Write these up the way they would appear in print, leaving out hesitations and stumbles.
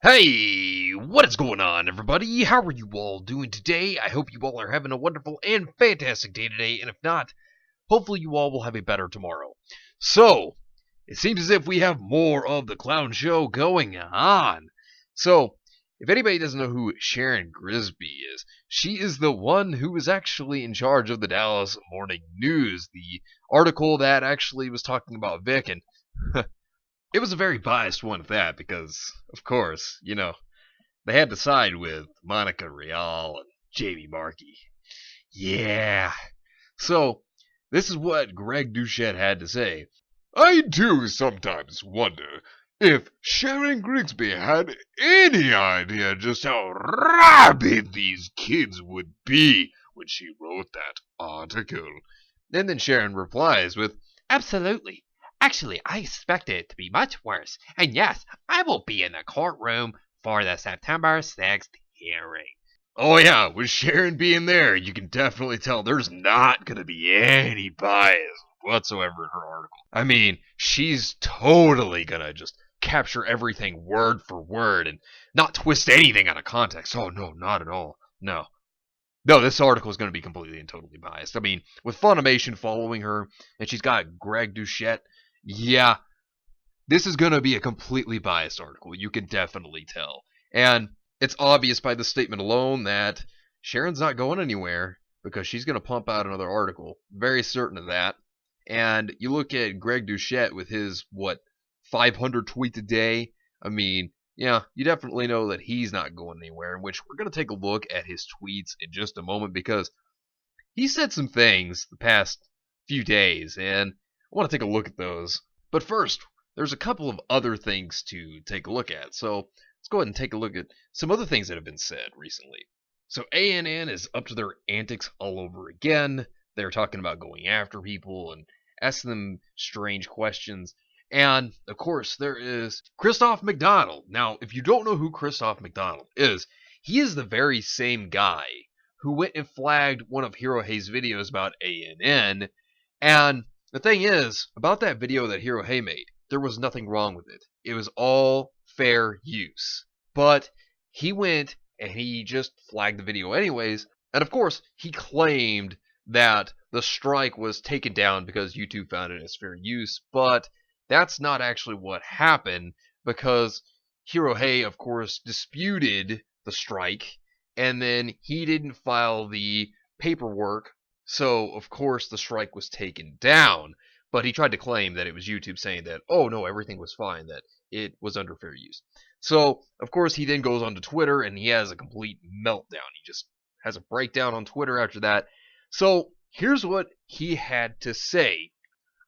Hey, what is going on, everybody? How are you all doing today? I hope you all are having a wonderful and fantastic day today, and if not, hopefully you all will have a better tomorrow. So, it seems as if we have more of the clown show going on. So, if anybody doesn't know who Sharon Grisby is, she is the one who is actually in charge of the Dallas Morning News, the article that actually was talking about Vic, and it was a very biased one at that, because, of course, they had to side with Monica Rial and Jamie Markey. Yeah. So, this is what Greg Doucette had to say. I do sometimes wonder if Sharon Grigsby had any idea just how rabid these kids would be when she wrote that article. And then Sharon replies with, Absolutely. Actually, I expect it to be much worse. And yes, I will be in the courtroom for the September 6th hearing. Oh yeah, with Sharon being there, you can definitely tell there's not going to be any bias whatsoever in her article. I mean, she's totally going to just capture everything word for word and not twist anything out of context. Oh no, not at all. No. No, this article is going to be completely and totally biased. I mean, with Funimation following her, and she's got Greg Doucette, yeah, this is going to be a completely biased article. You can definitely tell. And it's obvious by the statement alone that Sharon's not going anywhere because she's going to pump out another article. Very certain of that. And you look at Greg Doucette with his, 500 tweets a day. I mean, yeah, you definitely know that he's not going anywhere, in which we're going to take a look at his tweets in just a moment because he said some things the past few days, and I want to take a look at those. But first, there's a couple of other things to take a look at. So let's go ahead and take a look at some other things that have been said recently. So ANN is up to their antics all over again. They're talking about going after people and asking them strange questions. And, of course, there is Christoph McDonald. Now, if you don't know who Christoph McDonald is, he is the very same guy who went and flagged one of Hirohei's videos about ANN. And the thing is, about that video that Hirohei made, there was nothing wrong with it. It was all fair use. But he went and he just flagged the video anyways. And of course, he claimed that the strike was taken down because YouTube found it as fair use. But that's not actually what happened, because Hirohei, of course, disputed the strike, and then he didn't file the paperwork, so of course the strike was taken down. But he tried to claim that it was YouTube saying that, oh no, everything was fine, that it was under fair use. So, of course, he then goes on to Twitter, and he has a complete meltdown. He just has a breakdown on Twitter after that. So, here's what he had to say.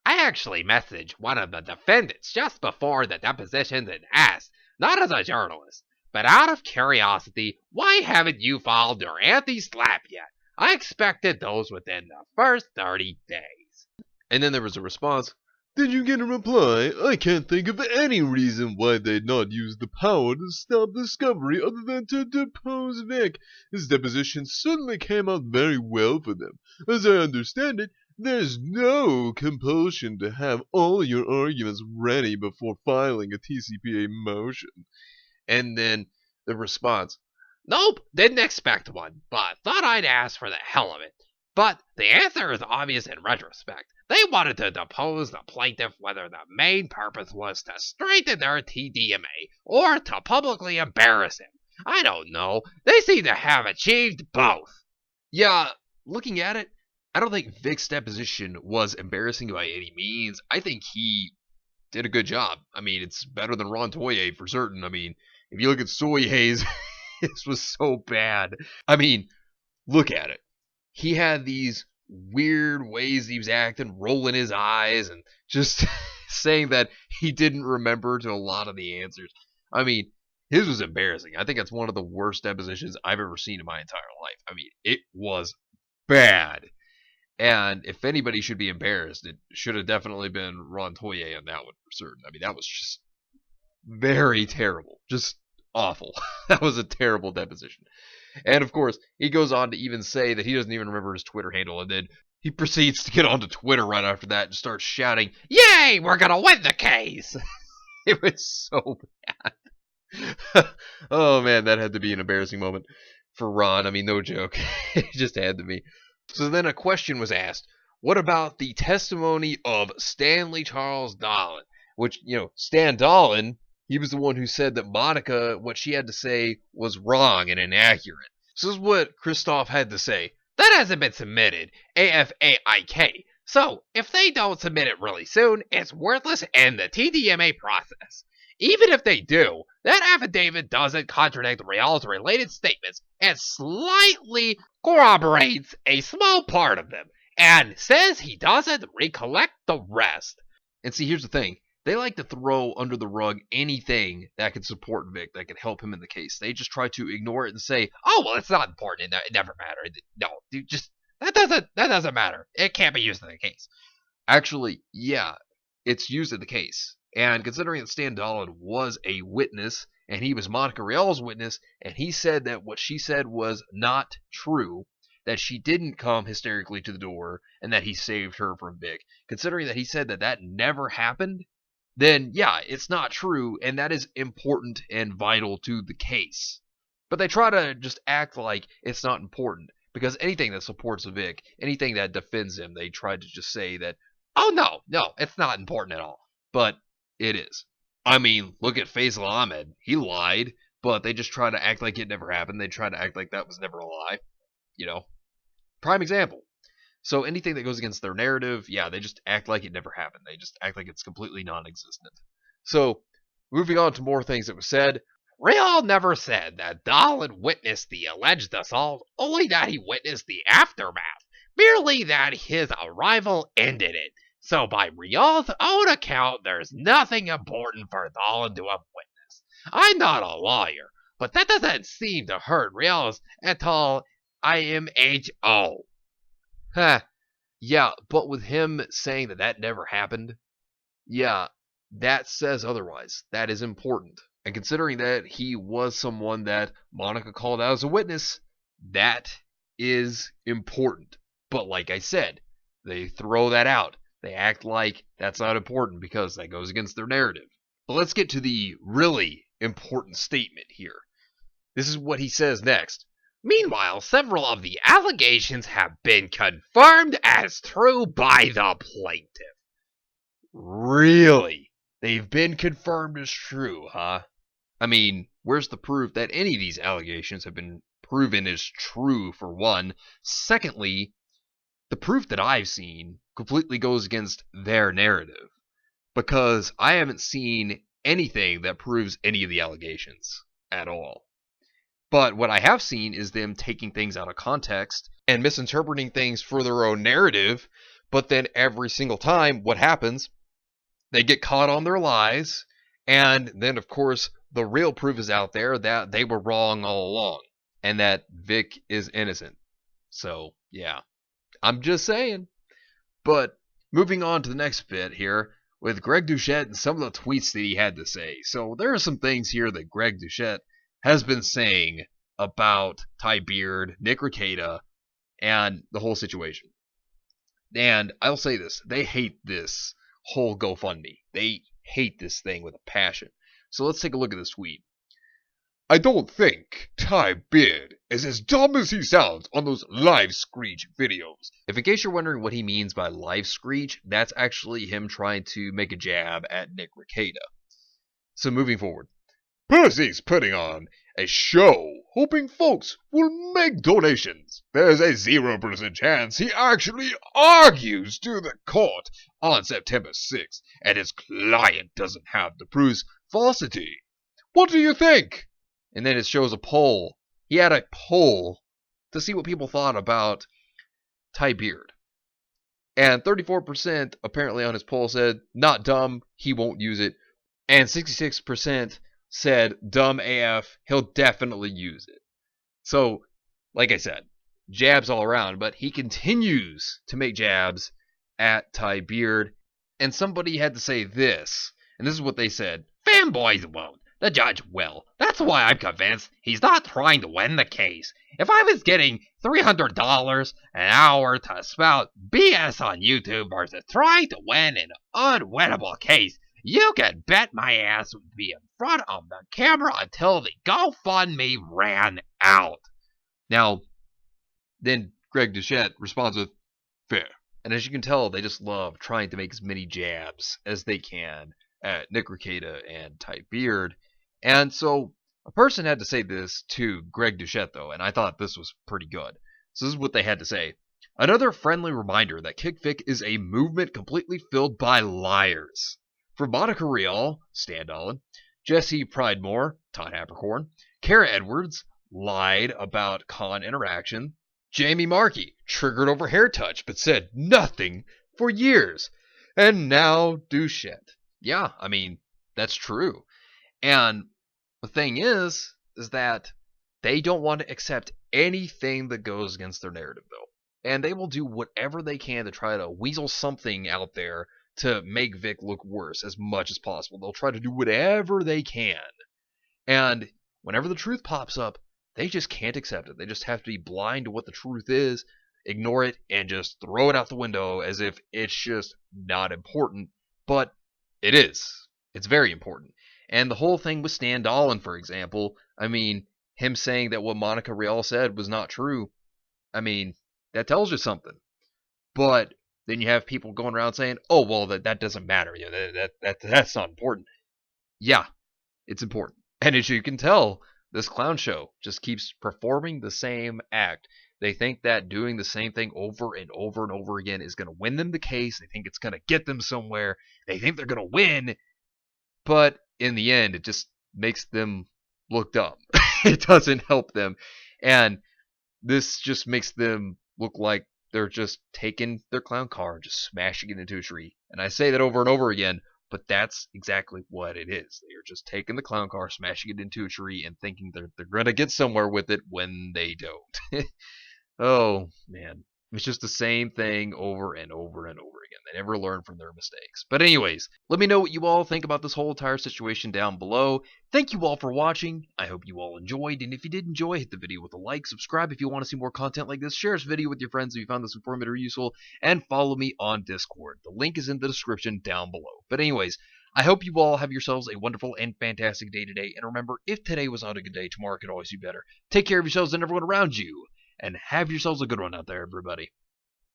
I actually messaged one of the defendants just before the deposition and asked, not as a journalist, but out of curiosity, why haven't you filed your anti-slap yet? I expected those within the first 30 days. And then there was a response. Did you get a reply? I can't think of any reason why they'd not use the power to stop Discovery other than to depose Vic. His deposition certainly came out very well for them. As I understand it, there's no compulsion to have all your arguments ready before filing a TCPA motion. And then the response. Nope, didn't expect one, but thought I'd ask for the hell of it. But the answer is obvious in retrospect. They wanted to depose the plaintiff whether the main purpose was to strengthen their TDMA or to publicly embarrass him. I don't know. They seem to have achieved both. Yeah, looking at it, I don't think Vic's deposition was embarrassing by any means. I think he did a good job. I mean, it's better than Ron Toye for certain. I mean, if you look at Soy Hayes, this was so bad. I mean, look at it. He had these weird ways he was acting, rolling his eyes, and just saying that he didn't remember to a lot of the answers. I mean, his was embarrassing. I think it's one of the worst depositions I've ever seen in my entire life. I mean, it was bad. And if anybody should be embarrassed, it should have definitely been Ron Toye on that one for certain. I mean, that was just very terrible. Just awful. That was a terrible deposition. And of course, he goes on to even say that he doesn't even remember his Twitter handle, and then he proceeds to get onto Twitter right after that and starts shouting, "Yay, we're gonna win the case!" It was so bad. Oh man, that had to be an embarrassing moment for Ron. I mean, no joke. It just had to be. So then a question was asked. What about the testimony of Stanley Charles Dolan? Which, Stan Dolan, he was the one who said that Monica, what she had to say, was wrong and inaccurate. So this is what Christoph had to say. That hasn't been submitted. AFAIK. So, if they don't submit it really soon, it's worthless in the TDMA process. Even if they do, that affidavit doesn't contradict Real's related statements and slightly corroborates a small part of them, and says he doesn't recollect the rest. And see, here's the thing. They like to throw under the rug anything that could support Vic, that could help him in the case. They just try to ignore it and say, "Oh, well, it's not important. It never mattered." No, dude, just that doesn't matter. It can't be used in the case. Actually, yeah, it's used in the case. And considering that Stan Dolan was a witness, and he was Monica Real's witness, and he said that what she said was not true, that she didn't come hysterically to the door, and that he saved her from Vic. Considering that he said that that never happened, then yeah, it's not true, and that is important and vital to the case. But they try to just act like it's not important, because anything that supports Vic, anything that defends him, they try to just say that, oh no, it's not important at all. But it is. I mean, look at Faisal Ahmed. He lied, but they just try to act like it never happened. They try to act like that was never a lie. Prime example. So anything that goes against their narrative, yeah, they just act like it never happened. They just act like it's completely non-existent. So, moving on to more things that were said. Real never said that Dolan witnessed the alleged assault, only that he witnessed the aftermath. Merely that his arrival ended it. So by Real's own account, there's nothing important for Dolan to have witnessed. I'm not a lawyer, but that doesn't seem to hurt Real's at all. IMHO. Huh. Yeah, but with him saying that that never happened, yeah, that says otherwise. That is important. And considering that he was someone that Monica called out as a witness, that is important. But like I said, they throw that out. They act like that's not important because that goes against their narrative. But let's get to the really important statement here. This is what he says next. Meanwhile, several of the allegations have been confirmed as true by the plaintiff. Really? They've been confirmed as true, huh? I mean, where's the proof that any of these allegations have been proven as true, for one? Secondly, the proof that I've seen completely goes against their narrative, because I haven't seen anything that proves any of the allegations at all. But what I have seen is them taking things out of context and misinterpreting things for their own narrative, but then every single time, what happens? They get caught on their lies, and then, of course, the real proof is out there that they were wrong all along, and that Vic is innocent. So, yeah. I'm just saying. But, moving on to the next bit here, with Greg Doucette and some of the tweets that he had to say. So, there are some things here that Greg Doucette has been saying about Ty Beard, Nick Rekieta, and the whole situation. And I'll say this, they hate this whole GoFundMe. They hate this thing with a passion. So let's take a look at this tweet. I don't think Ty Beard is as dumb as he sounds on those live screech videos. If in case you're wondering what he means by live screech, that's actually him trying to make a jab at Nick Rekieta. So moving forward. Percy's putting on a show, hoping folks will make donations. There's a 0% chance he actually argues to the court on September 6th, and his client doesn't have the proof's falsity. What do you think? And then it shows a poll. He had a poll to see what people thought about Ty Beard. And 34% apparently on his poll said, not dumb, he won't use it. And 66% said, dumb AF, he'll definitely use it. So, like I said, jabs all around, but he continues to make jabs at Ty Beard. And somebody had to say this, and this is what they said. Fanboys won't. The judge will. That's why I'm convinced he's not trying to win the case. If I was getting $300 an hour to spout BS on YouTube versus trying to win an unwinnable case, You can bet my ass would be in front of the camera until the GoFundMe ran out. Now, then Greg Duchette responds with, fair. And as you can tell, they just love trying to make as many jabs as they can at Nick Rekieta and Ty Beard. And so a person had to say this to Greg Duchette, though, and I thought this was pretty good. So this is what they had to say. Another friendly reminder that KickVic is a movement completely filled by liars. From Monica Rial, Stan Dolan, Jesse Pridemore, Todd Habercorn, Kara Edwards, lied about con interaction, Jamie Markey, triggered over hair touch, but said nothing for years. And now Duchette. Yeah, I mean, that's true. And the thing is that they don't want to accept anything that goes against their narrative, though. And they will do whatever they can to try to weasel something out there to make Vic look worse as much as possible. They'll try to do whatever they can. And whenever the truth pops up, they just can't accept it. They just have to be blind to what the truth is, ignore it, and just throw it out the window as if it's just not important. But it is. It's very important. And the whole thing with Stan Dolan, for example, I mean, him saying that what Monica Rial said was not true, I mean, that tells you something. But then you have people going around saying, oh, well, that doesn't matter. You know, that's not important. Yeah, it's important. And as you can tell, this clown show just keeps performing the same act. They think that doing the same thing over and over and over again is going to win them the case. They think it's going to get them somewhere. They think they're going to win. But in the end, it just makes them look dumb. It doesn't help them. And this just makes them look like they're just taking their clown car and just smashing it into a tree. And I say that over and over again, but that's exactly what it is. They are just taking the clown car, smashing it into a tree, and thinking they're going to get somewhere with it when they don't. Oh, man. It's just the same thing over and over and over again. They never learn from their mistakes. But anyways, let me know what you all think about this whole entire situation down below. Thank you all for watching. I hope you all enjoyed. And if you did enjoy, hit the video with a like. Subscribe if you want to see more content like this. Share this video with your friends if you found this informative or useful. And follow me on Discord. The link is in the description down below. But anyways, I hope you all have yourselves a wonderful and fantastic day today. And remember, if today was not a good day, tomorrow could always be better. Take care of yourselves and everyone around you. And have yourselves a good one out there, everybody.